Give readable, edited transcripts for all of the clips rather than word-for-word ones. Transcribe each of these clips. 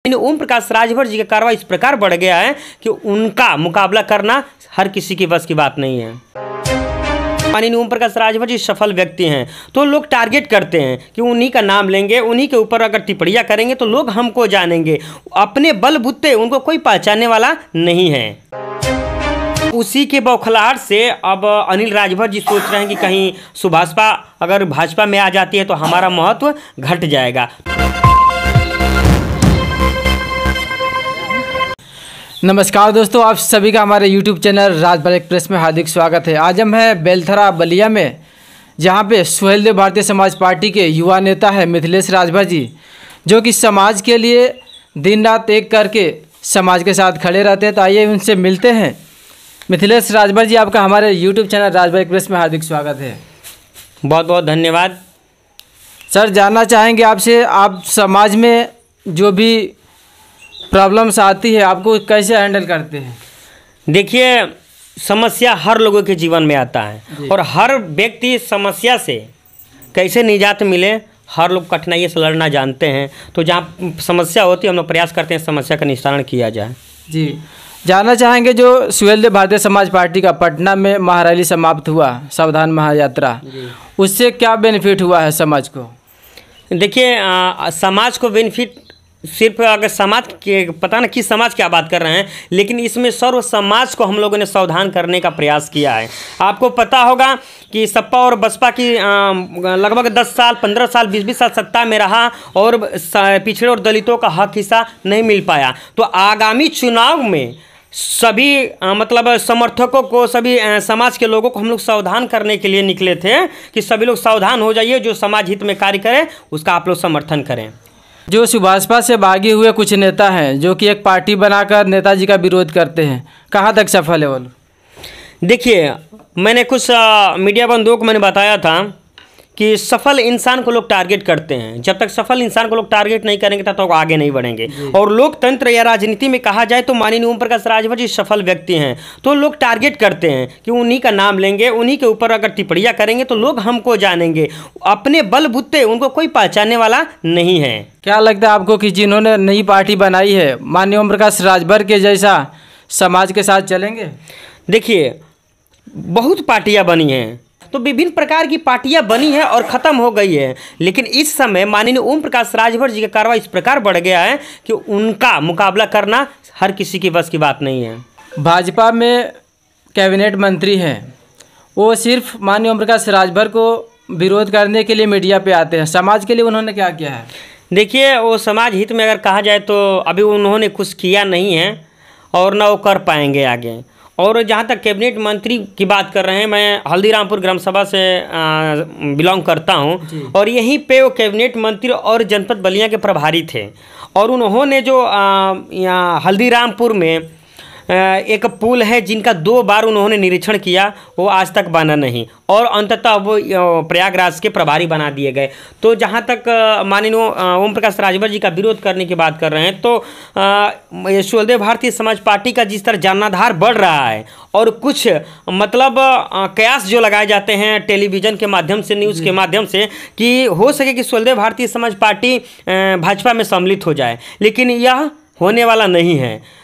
ओम प्रकाश राजभर जी का कार्रवाई इस प्रकार बढ़ गया है कि उनका मुकाबला करना हर किसी की बस की बात नहीं है। माननीय ओम प्रकाश राजभर जी सफल व्यक्ति हैं, तो लोग टारगेट करते हैं कि उन्हीं का नाम लेंगे, उन्हीं के ऊपर अगर टिप्पणियां करेंगे तो लोग हमको जानेंगे। अपने बलबूते उनको कोई पहचानने वाला नहीं है। उसी के बौखलाहट से अब अनिल राजभर जी सोच रहे हैं कि कहीं सुभाषपा अगर भाजपा में आ जाती है तो हमारा महत्व घट जाएगा। नमस्कार दोस्तों, आप सभी का हमारे YouTube चैनल राजभर एक्सप्रेस में हार्दिक स्वागत है। आज हम हैं बेलथरा बलिया में, जहां पे सुहेलदेव भारतीय समाज पार्टी के युवा नेता है मिथिलेश राजभर जी, जो कि समाज के लिए दिन रात एक करके समाज के साथ खड़े रहते हैं। तो आइए उनसे मिलते हैं। मिथिलेश राजभर जी, आपका हमारे YouTube चैनल राजभर एक्सप्रेस में हार्दिक स्वागत है। बहुत बहुत धन्यवाद। सर, जानना चाहेंगे आपसे, आप समाज में जो भी प्रॉब्लम्स आती है आपको कैसे हैंडल करते हैं? देखिए, समस्या हर लोगों के जीवन में आता है और हर व्यक्ति समस्या से कैसे निजात मिले, हर लोग कठिनाई से लड़ना जानते हैं। तो जहाँ समस्या होती है हम लोग प्रयास करते हैं समस्या का निस्तारण किया जाए। जी, जानना चाहेंगे जो सुहेलदेव भारतीय समाज पार्टी का पटना में महारैली समाप्त हुआ, सावधान महायात्रा, उससे क्या बेनिफिट हुआ है समाज को? देखिए, समाज को बेनिफिट सिर्फ अगर समाज के पता ना किस समाज की आप बात कर रहे हैं, लेकिन इसमें सर्व समाज को हम लोगों ने सावधान करने का प्रयास किया है। आपको पता होगा कि सपा और बसपा की लगभग 10 साल 15 साल 20-20 साल सत्ता में रहा और पिछड़े और दलितों का हक हिस्सा नहीं मिल पाया। तो आगामी चुनाव में सभी मतलब समर्थकों को, सभी समाज के लोगों को हम लोग सावधान करने के लिए निकले थे कि सभी लोग सावधान हो जाइए, जो समाज हित में कार्य करे उसका आप लोग समर्थन करें। जो सुभाषपा से भागे हुए कुछ नेता हैं जो कि एक पार्टी बनाकर नेताजी का विरोध करते हैं, कहाँ तक सफल है वो? देखिए, मैंने कुछ मीडिया बंधुओं को मैंने बताया था कि सफल इंसान को लोग टारगेट करते हैं। जब तक सफल इंसान को लोग टारगेट नहीं करेंगे तब तक आगे नहीं बढ़ेंगे। और लोकतंत्र या राजनीति में कहा जाए तो माननीय ओम प्रकाश राजभर जी सफल व्यक्ति हैं, तो लोग टारगेट करते हैं कि उन्हीं का नाम लेंगे, उन्हीं के ऊपर अगर टिप्पणियां करेंगे तो लोग हमको जानेंगे। अपने बलबूते उनको कोई पहचानने वाला नहीं है। क्या लगता है आपको कि जिन्होंने नई पार्टी बनाई है माननीय ओम प्रकाश राजभर के जैसा समाज के साथ चलेंगे? देखिए, बहुत पार्टियां बनी हैं, तो विभिन्न प्रकार की पार्टियां बनी है और ख़त्म हो गई है, लेकिन इस समय माननीय ओम प्रकाश राजभर जी का कार्रवाई इस प्रकार बढ़ गया है कि उनका मुकाबला करना हर किसी की बस की बात नहीं है। भाजपा में कैबिनेट मंत्री हैं, वो सिर्फ माननीय ओम प्रकाश राजभर को विरोध करने के लिए मीडिया पे आते हैं। समाज के लिए उन्होंने क्या किया है? देखिए, वो समाज हित में अगर कहा जाए तो अभी उन्होंने कुछ किया नहीं है और ना वो कर पाएंगे आगे। और जहाँ तक कैबिनेट मंत्री की बात कर रहे हैं, मैं हल्दीरामपुर ग्राम सभा से बिलोंग करता हूँ और यहीं पे वो कैबिनेट मंत्री और जनपद बलिया के प्रभारी थे। और उन्होंने जो यहाँ हल्दीरामपुर में एक पुल है जिनका 2 बार उन्होंने निरीक्षण किया, वो आज तक बना नहीं और अंततः वो प्रयागराज के प्रभारी बना दिए गए। तो जहाँ तक माननीय ओम प्रकाश राजभर जी का विरोध करने की बात कर रहे हैं, तो सुहेलदेव भारतीय समाज पार्टी का जिस तरह जनाधार बढ़ रहा है और कुछ मतलब कयास जो लगाए जाते हैं टेलीविज़न के माध्यम से, न्यूज़ के माध्यम से, कि हो सके कि सुहेलदेव भारतीय समाज पार्टी भाजपा में सम्मिलित हो जाए, लेकिन यह होने वाला नहीं है।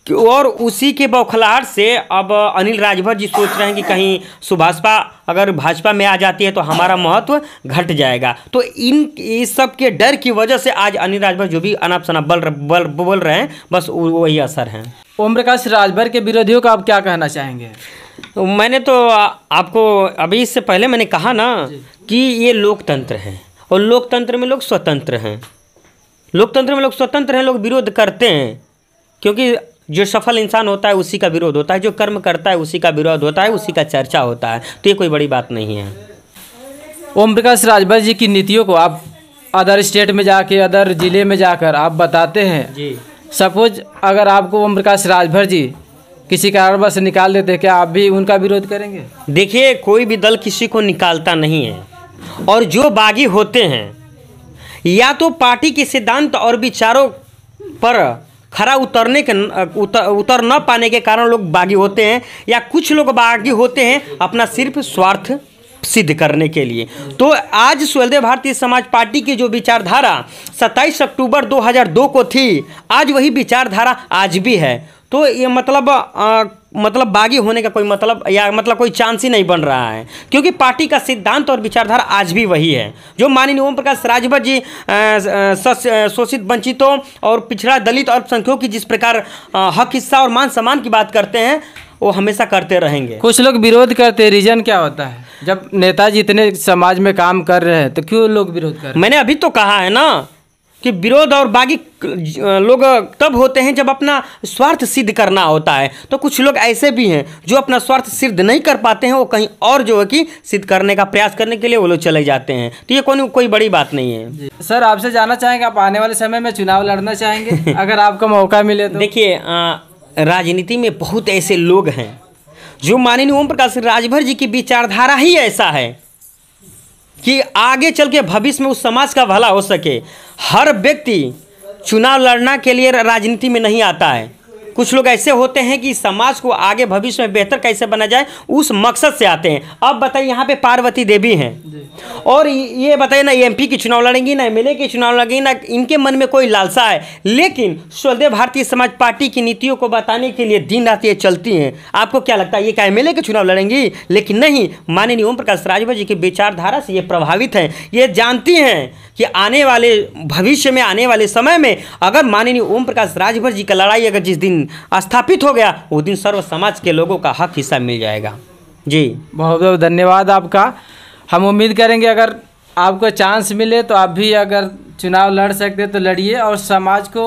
और उसी के बौखलाहट से अब अनिल राजभर जी सोच रहे हैं कि कहीं सुभाषपा अगर भाजपा में आ जाती है तो हमारा महत्व घट जाएगा। तो इस सब के डर की वजह से आज अनिल राजभर जो भी अनाप शनाप बोल रहे हैं, बस वही असर है। ओम प्रकाश राजभर के विरोधियों का आप क्या कहना चाहेंगे? मैंने तो आपको अभी इससे पहले मैंने कहा ना कि ये लोकतंत्र है और लोकतंत्र में लोग स्वतंत्र हैं। लोकतंत्र में लोग स्वतंत्र हैं, लोग विरोध करते हैं, क्योंकि जो सफल इंसान होता है उसी का विरोध होता है, जो कर्म करता है उसी का विरोध होता है, उसी का चर्चा होता है। तो ये कोई बड़ी बात नहीं है। ओम प्रकाश राजभर जी की नीतियों को आप अदर स्टेट में जाके, अदर जिले में जाकर आप बताते हैं जी। सपोज अगर आपको ओम प्रकाश राजभर जी किसी कारणवश निकाल देते, क्या आप भी उनका विरोध करेंगे? देखिए, कोई भी दल किसी को निकालता नहीं है और जो बागी होते हैं या तो पार्टी के सिद्धांत और विचारों पर खरा उतर न पाने के कारण लोग बागी होते हैं, या कुछ लोग बागी होते हैं अपना सिर्फ स्वार्थ सिद्ध करने के लिए। तो आज सुहेलदेव भारतीय समाज पार्टी की जो विचारधारा 27 अक्टूबर 2002 को थी, आज वही विचारधारा आज भी है। तो ये मतलब बागी होने का कोई मतलब या मतलब कोई चांस ही नहीं बन रहा है, क्योंकि पार्टी का सिद्धांत और विचारधारा आज भी वही है जो माननीय ओम प्रकाश राजभर जी शोषित वंचितों और पिछड़ा दलित और अल्पसंख्यकों की जिस प्रकार हक हिस्सा और मान सम्मान की बात करते हैं, वो हमेशा करते रहेंगे। कुछ लोग विरोध करते हैं, रीजन क्या होता है? जब नेताजी इतने समाज में काम कर रहे हैं तो क्यों लोग विरोध कर रहे हैं? मैंने अभी तो कहा है ना कि विरोध और बागी लोग तब होते हैं जब अपना स्वार्थ सिद्ध करना होता है। तो कुछ लोग ऐसे भी हैं जो अपना स्वार्थ सिद्ध नहीं कर पाते हैं, वो कहीं और जो है कि सिद्ध करने का प्रयास करने के लिए वो लोग चले जाते हैं। तो ये कोई बड़ी बात नहीं है। सर, आपसे जानना चाहेंगे, आप आने वाले समय में चुनाव लड़ना चाहेंगे अगर आपको मौका मिले तो? देखिए, राजनीति में बहुत ऐसे लोग हैं जो माननीय ओम प्रकाश राजभर जी की विचारधारा ही ऐसा है कि आगे चल के भविष्य में उस समाज का भला हो सके। हर व्यक्ति चुनाव लड़ना के लिए राजनीति में नहीं आता है। कुछ लोग ऐसे होते हैं कि समाज को आगे भविष्य में बेहतर कैसे बना जाए उस मकसद से आते हैं। अब बताइए, यहाँ पे पार्वती देवी हैं और ये बताइए ना एमपी की चुनाव लड़ेंगी, ना एमएलए की चुनाव लड़ेंगी, ना इनके मन में कोई लालसा है, लेकिन सुहेलदेव भारतीय समाज पार्टी की नीतियों को बताने के लिए दिन रात ये चलती हैं। आपको क्या लगता है ये क्या एमएलए के चुनाव लड़ेंगी? लेकिन नहीं, माननीय ओम प्रकाश राजभर जी की विचारधारा से ये प्रभावित हैं। ये जानती हैं कि आने वाले भविष्य में, आने वाले समय में अगर माननीय ओम प्रकाश राजभर जी का लड़ाई अगर जिस दिन स्थापित हो गया, वो दिन सर्व समाज के लोगों का हक हिस्सा मिल जाएगा। जी, बहुत बहुत धन्यवाद आपका। हम उम्मीद करेंगे अगर आपको चांस मिले तो आप भी अगर चुनाव लड़ सकते तो लड़िए और समाज को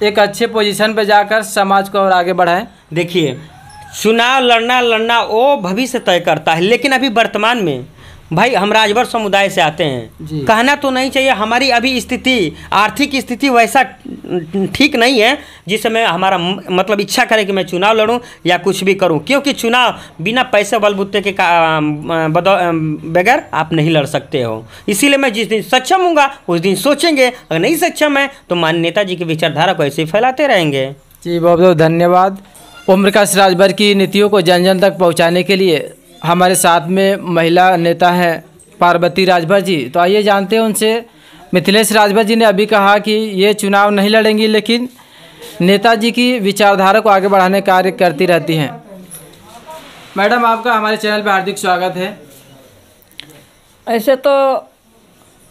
एक अच्छे पोजीशन पे जाकर समाज को और आगे बढ़ाएं। देखिए, चुनाव लड़ना वो भविष्य तय करता है, लेकिन अभी वर्तमान में भाई हम राजभर समुदाय से आते हैं। कहना तो नहीं चाहिए, हमारी अभी स्थिति, आर्थिक स्थिति वैसा ठीक नहीं है जिसमें हमारा मतलब इच्छा करे कि मैं चुनाव लड़ूं या कुछ भी करूं, क्योंकि चुनाव बिना पैसे बलबूते के बगैर आप नहीं लड़ सकते हो। इसीलिए मैं जिस दिन सक्षम हूँगा उस दिन सोचेंगे, अगर नहीं सक्षम है तो माननीय नेताजी की विचारधारा को ऐसे ही फैलाते रहेंगे। जी, बहुत बहुत धन्यवाद। ओम प्रकाश राजभर की नीतियों को जन जन तक पहुँचाने के लिए हमारे साथ में महिला नेता हैं पार्वती राजभर जी। तो आइए जानते हैं उनसे। मिथिलेश राजभर जी ने अभी कहा कि ये चुनाव नहीं लड़ेंगी, लेकिन नेताजी की विचारधारा को आगे बढ़ाने का कार्य करती रहती हैं। मैडम, आपका हमारे चैनल पर हार्दिक स्वागत है। ऐसे तो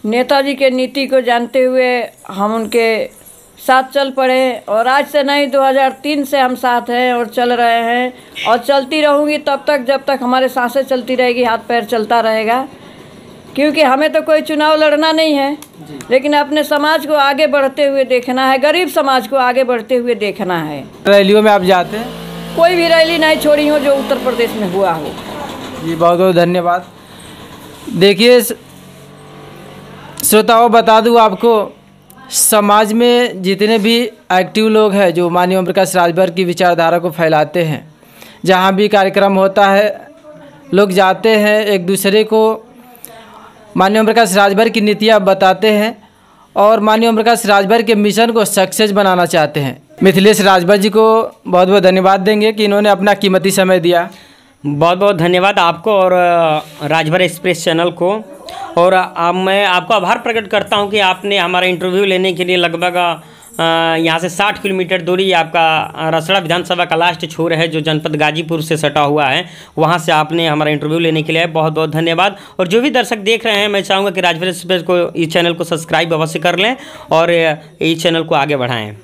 नेताजी के नीति को जानते हुए हम उनके साथ चल पड़े और आज से नहीं 2003 से हम साथ हैं और चल रहे हैं और चलती रहूँगी तब तक जब तक हमारे सांसें चलती रहेगी, हाथ पैर चलता रहेगा। क्योंकि हमें तो कोई चुनाव लड़ना नहीं है, लेकिन अपने समाज को आगे बढ़ते हुए देखना है, गरीब समाज को आगे बढ़ते हुए देखना है। रैलियों में आप जाते हैं? कोई भी रैली नहीं छोड़ी हो जो उत्तर प्रदेश में हुआ हो। जी, बहुत बहुत धन्यवाद। देखिए श्रोताओं, बता दूँ आपको, समाज में जितने भी एक्टिव लोग हैं जो माननीय ओम प्रकाश राजभर की विचारधारा को फैलाते हैं, जहाँ भी कार्यक्रम होता है लोग जाते हैं, एक दूसरे को माननीय ओम प्रकाश राजभर की नीतियाँ बताते हैं और माननीय ओम प्रकाश राजभर के मिशन को सक्सेस बनाना चाहते हैं। मिथिलेश राजभर जी को बहुत बहुत धन्यवाद देंगे कि इन्होंने अपना कीमती समय दिया। बहुत बहुत धन्यवाद आपको और राजभर एक्सप्रेस चैनल को। और मैं आपको आभार प्रकट करता हूं कि आपने हमारा इंटरव्यू लेने के लिए लगभग यहाँ से 60 किलोमीटर दूरी आपका रसड़ा विधानसभा का लास्ट छोर है जो जनपद गाजीपुर से सटा हुआ है, वहाँ से आपने हमारा इंटरव्यू लेने के लिए बहुत बहुत धन्यवाद। और जो भी दर्शक देख रहे हैं, मैं चाहूँगा कि राजभर एक्सप्रेस को इस चैनल को सब्सक्राइब अवश्य कर लें और इस चैनल को आगे बढ़ाएँ।